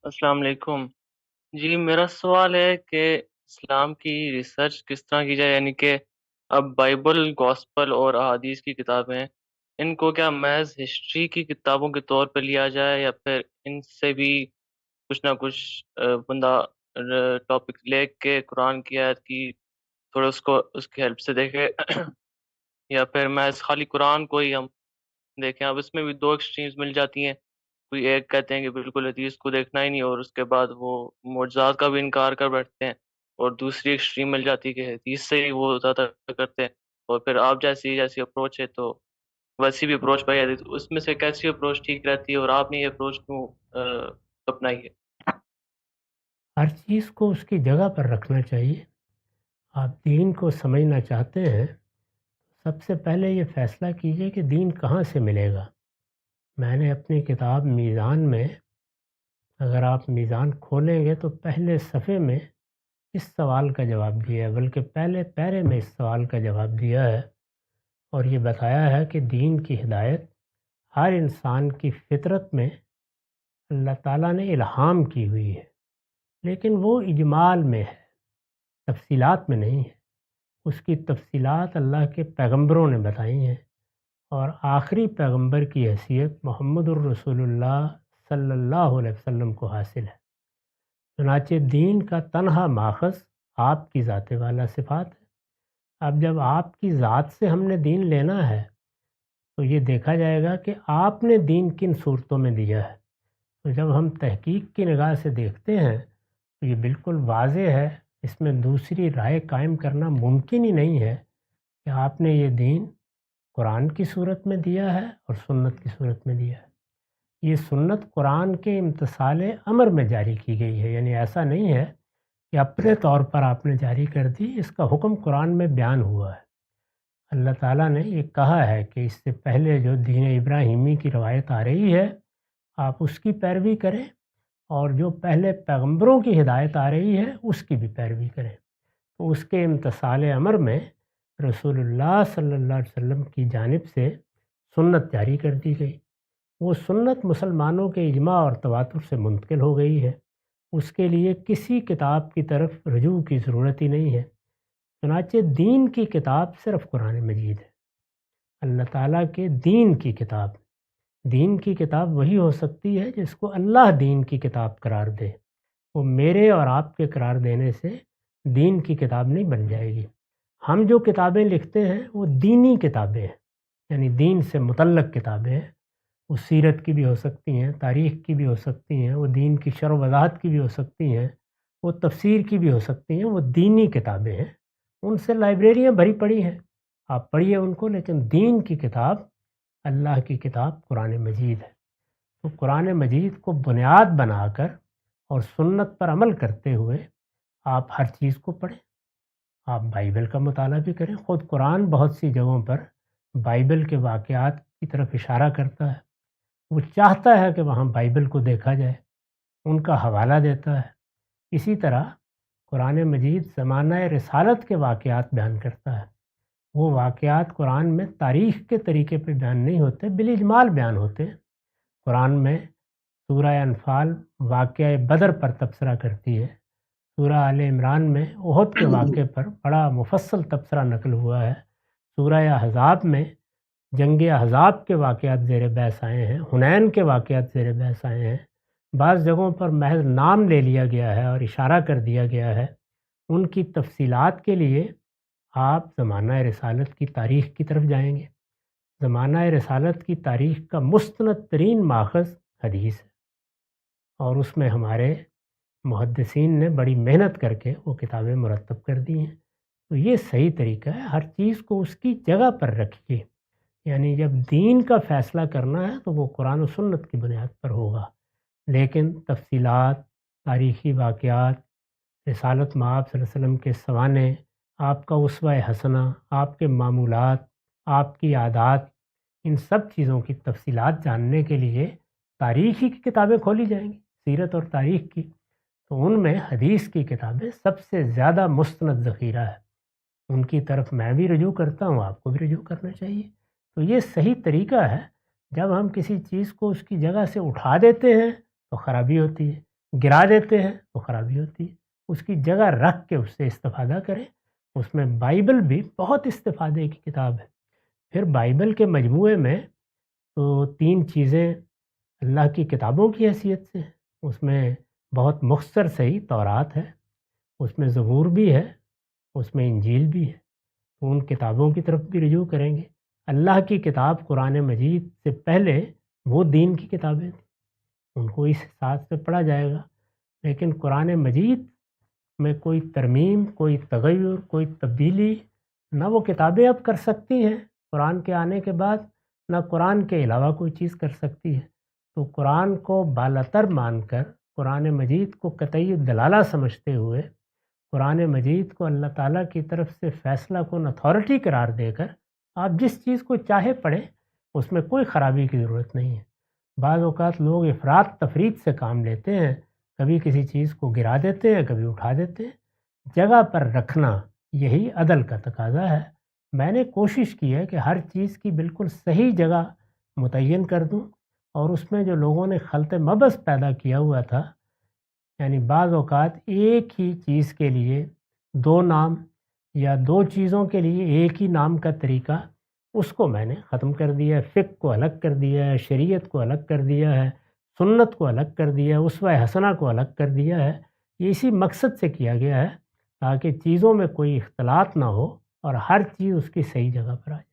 السلام علیکم۔ جی، میرا سوال ہے کہ اسلام کی ریسرچ کس طرح کی جائے؟ یعنی کہ اب بائبل، گوسپل اور احادیث کی کتابیں، ان کو کیا محض ہسٹری کی کتابوں کے طور پہ لیا جائے، یا پھر ان سے بھی کچھ نہ کچھ بندہ ٹاپک لے کے قرآن کی آیت کی تھوڑا اس کی ہیلپ سے دیکھے یا پھر محض خالی قرآن کو ہی ہم دیکھیں؟ اب اس میں بھی دو ایکسٹریمز مل جاتی ہیں۔ کوئی ایک کہتے ہیں کہ بالکل حدیث کو دیکھنا ہی نہیں، اور اس کے بعد وہ معجزات کا بھی انکار کر بیٹھتے ہیں، اور دوسری ایکسٹریم مل جاتی ہے کہ حدیث سے ہی وہ زیادہ کرتے ہیں۔ اور پھر آپ جیسی اپروچ ہے تو ویسی بھی اپروچ پائی جاتی ہے، تو اس میں سے کیسی اپروچ ٹھیک رہتی ہے، اور آپ نے یہ اپروچ کیوں اپنائی ہے؟ ہر چیز کو اس کی جگہ پر رکھنا چاہیے۔ آپ دین کو سمجھنا چاہتے ہیں، سب سے پہلے یہ فیصلہ کیجئے کہ دین کہاں سے ملے گا۔ میں نے اپنی کتاب میزان میں، اگر آپ میزان کھولیں گے تو پہلے صفحے میں اس سوال کا جواب دیا ہے، بلکہ پہلے پیرے میں اس سوال کا جواب دیا ہے، اور یہ بتایا ہے کہ دین کی ہدایت ہر انسان کی فطرت میں اللہ تعالیٰ نے الہام کی ہوئی ہے، لیکن وہ اجمال میں ہے، تفصیلات میں نہیں ہے۔ اس کی تفصیلات اللہ کے پیغمبروں نے بتائی ہیں، اور آخری پیغمبر کی حیثیت محمد الرسول اللہ صلی اللہ علیہ وسلم کو حاصل ہے۔ چنانچہ دین کا تنہا ماخذ آپ کی ذات والا صفات ہے۔ اب جب آپ کی ذات سے ہم نے دین لینا ہے تو یہ دیکھا جائے گا کہ آپ نے دین کن صورتوں میں دیا ہے۔ تو جب ہم تحقیق کی نگاہ سے دیکھتے ہیں تو یہ بالکل واضح ہے، اس میں دوسری رائے قائم کرنا ممکن ہی نہیں ہے کہ آپ نے یہ دین قرآن کی صورت میں دیا ہے اور سنت کی صورت میں دیا ہے۔ یہ سنت قرآن کے امتثال امر میں جاری کی گئی ہے، یعنی ایسا نہیں ہے کہ اپنے طور پر آپ نے جاری کر دی، اس کا حکم قرآن میں بیان ہوا ہے۔ اللہ تعالیٰ نے یہ کہا ہے کہ اس سے پہلے جو دین ابراہیمی کی روایت آ رہی ہے آپ اس کی پیروی کریں، اور جو پہلے پیغمبروں کی ہدایت آ رہی ہے اس کی بھی پیروی کریں۔ تو اس کے امتثال امر میں رسول اللہ صلی اللہ علیہ وسلم کی جانب سے سنت جاری کر دی گئی۔ وہ سنت مسلمانوں کے اجماع اور تواتر سے منتقل ہو گئی ہے، اس کے لیے کسی کتاب کی طرف رجوع کی ضرورت ہی نہیں ہے۔ چنانچہ دین کی کتاب صرف قرآن مجید ہے، اللہ تعالیٰ کے دین کی کتاب۔ دین کی کتاب وہی ہو سکتی ہے جس کو اللہ دین کی کتاب قرار دے، وہ میرے اور آپ کے قرار دینے سے دین کی کتاب نہیں بن جائے گی۔ ہم جو کتابیں لکھتے ہیں وہ دینی کتابیں ہیں، یعنی دین سے متعلق کتابیں ہیں۔ وہ سیرت کی بھی ہو سکتی ہیں، تاریخ کی بھی ہو سکتی ہیں، وہ دین کی شرح و وضاحت کی بھی ہو سکتی ہیں، وہ تفسیر کی بھی ہو سکتی ہیں، وہ دینی کتابیں ہیں۔ ان سے لائبریریاں بھری پڑی ہیں، آپ پڑھیے ان کو، لیکن دین کی کتاب اللہ کی کتاب قرآن مجید ہے۔ تو قرآن مجید کو بنیاد بنا کر اور سنت پر عمل کرتے ہوئے آپ ہر چیز کو پڑھیں۔ آپ بائبل کا مطالعہ بھی کریں۔ خود قرآن بہت سی جگہوں پر بائبل کے واقعات کی طرف اشارہ کرتا ہے، وہ چاہتا ہے کہ وہاں بائبل کو دیکھا جائے، ان کا حوالہ دیتا ہے۔ اسی طرح قرآن مجید زمانہ رسالت کے واقعات بیان کرتا ہے۔ وہ واقعات قرآن میں تاریخ کے طریقے پہ بیان نہیں ہوتے، بالاجمال بیان ہوتے ہیں۔ قرآن میں سورہ انفال واقعہ بدر پر تبصرہ کرتی ہے، سورہ آل عمران میں احد کے واقعے پر بڑا مفصل تبصرہ نقل ہوا ہے، سورہ احزاب میں جنگ احزاب کے واقعات زیر بحث آئے ہیں، حنین کے واقعات زیر بحث آئے ہیں۔ بعض جگہوں پر محض نام لے لیا گیا ہے اور اشارہ کر دیا گیا ہے۔ ان کی تفصیلات کے لیے آپ زمانہ رسالت کی تاریخ کی طرف جائیں گے۔ زمانہ رسالت کی تاریخ کا مستند ترین ماخذ حدیث ہے، اور اس میں ہمارے محدثین نے بڑی محنت کر کے وہ کتابیں مرتب کر دی ہیں۔ تو یہ صحیح طریقہ ہے، ہر چیز کو اس کی جگہ پر رکھیے۔ یعنی جب دین کا فیصلہ کرنا ہے تو وہ قرآن و سنت کی بنیاد پر ہوگا، لیکن تفصیلات، تاریخی واقعات، رسالت مآب صلی اللہ علیہ وسلم کے سوانح، آپ کا اسوہ حسنہ، آپ کے معمولات، آپ کی عادات، ان سب چیزوں کی تفصیلات جاننے کے لیے تاریخی کی کتابیں کھولی جائیں گی، سیرت اور تاریخ کی۔ تو ان میں حدیث کی کتابیں سب سے زیادہ مستند ذخیرہ ہے، ان کی طرف میں بھی رجوع کرتا ہوں، آپ کو بھی رجوع کرنا چاہیے۔ تو یہ صحیح طریقہ ہے۔ جب ہم کسی چیز کو اس کی جگہ سے اٹھا دیتے ہیں تو خرابی ہوتی ہے، گرا دیتے ہیں تو خرابی ہوتی ہے، اس کی جگہ رکھ کے اس سے استفادہ کریں۔ اس میں بائبل بھی بہت استفادے کی کتاب ہے۔ پھر بائبل کے مجموعے میں تو 3 چیزیں اللہ کی کتابوں کی حیثیت سے ہیں۔ اس میں بہت مختصر صحیح تورات ہے، اس میں زبور بھی ہے، اس میں انجیل بھی ہے۔ تو ان کتابوں کی طرف بھی رجوع کریں گے۔ اللہ کی کتاب قرآن مجید سے پہلے وہ دین کی کتابیں تھیں، ان کو اس حساب سے پڑھا جائے گا۔ لیکن قرآن مجید میں کوئی ترمیم، کوئی تغیر، کوئی تبدیلی نہ وہ کتابیں اب کر سکتی ہیں قرآن کے آنے کے بعد، نہ قرآن کے علاوہ کوئی چیز کر سکتی ہے۔ تو قرآن کو بالاتر مان کر، قرآن مجید کو قطعی دلالہ سمجھتے ہوئے، قرآن مجید کو اللہ تعالیٰ کی طرف سے فیصلہ کن اتھارٹی قرار دے کر آپ جس چیز کو چاہے پڑھیں، اس میں کوئی خرابی کی ضرورت نہیں ہے۔ بعض اوقات لوگ افراط تفریط سے کام لیتے ہیں، کبھی کسی چیز کو گرا دیتے ہیں، کبھی اٹھا دیتے ہیں۔ جگہ پر رکھنا یہی عدل کا تقاضا ہے۔ میں نے کوشش کی ہے کہ ہر چیز کی بالکل صحیح جگہ متعین کر دوں، اور اس میں جو لوگوں نے خلط مبز پیدا کیا ہوا تھا، یعنی بعض اوقات ایک ہی چیز کے لیے 2 نام یا 2 چیزوں کے لیے ایک ہی نام کا طریقہ، اس کو میں نے ختم کر دیا ہے۔ فقہ کو الگ کر دیا ہے، شریعت کو الگ کر دیا ہے، سنت کو الگ کر دیا ہے، اسوہ حسنہ کو الگ کر دیا ہے۔ یہ اسی مقصد سے کیا گیا ہے تاکہ چیزوں میں کوئی اختلاط نہ ہو اور ہر چیز اس کی صحیح جگہ پر آ جائے۔